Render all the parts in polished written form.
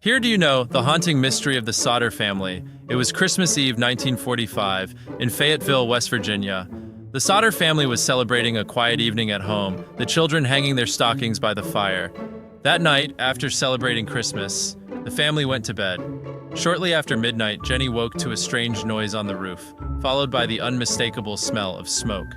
Here do you know, the haunting mystery of the Sodder family. It was Christmas Eve 1945 in Fayetteville, West Virginia. The Sodder family was celebrating a quiet evening at home, the children hanging their stockings by the fire. That night, after celebrating Christmas, the family went to bed. Shortly after midnight, Jenny woke to a strange noise on the roof, followed by the unmistakable smell of smoke.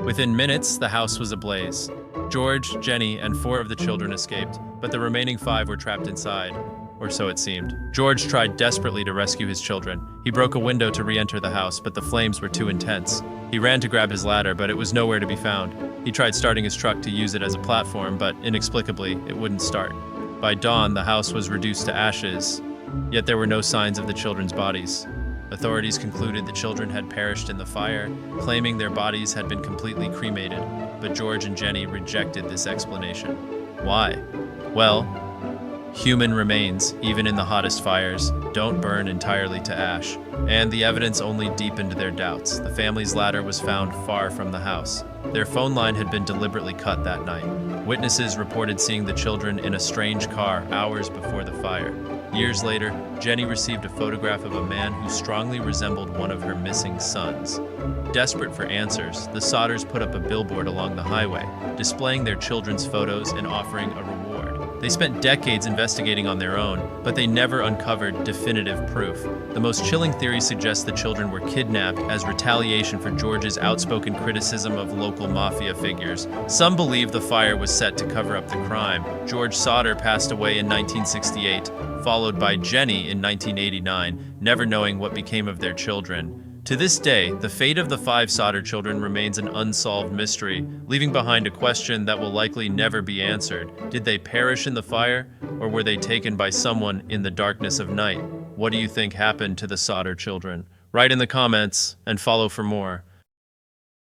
Within minutes, the house was ablaze. George, Jenny, and 4 of the children escaped, but the remaining 5 were trapped inside, or so it seemed. George tried desperately to rescue his children. He broke a window to re-enter the house, but the flames were too intense. He ran to grab his ladder, but it was nowhere to be found. He tried starting his truck to use it as a platform, but inexplicably, it wouldn't start. By dawn, the house was reduced to ashes, yet there were no signs of the children's bodies. Authorities concluded the children had perished in the fire, claiming their bodies had been completely cremated, but George and Jenny rejected this explanation. Why? Well, human remains, even in the hottest fires, don't burn entirely to ash, and the evidence only deepened their doubts. The family's ladder was found far from the house. Their phone line had been deliberately cut that night. Witnesses reported seeing the children in a strange car hours before the fire. Years later, Jenny received a photograph of a man who strongly resembled one of her missing sons. Desperate for answers, the Sodders put up a billboard along the highway, displaying their children's photos and offering a reward. They spent decades investigating on their own, but they never uncovered definitive proof. The most chilling theory suggests the children were kidnapped as retaliation for George's outspoken criticism of local mafia figures. Some believe the fire was set to cover up the crime. George Sodder passed away in 1968, followed by Jenny in 1989, never knowing what became of their children. To this day, the fate of the 5 Sodder children remains an unsolved mystery, leaving behind a question that will likely never be answered. Did they perish in the fire, or were they taken by someone in the darkness of night? What do you think happened to the Sodder children? Write in the comments and follow for more.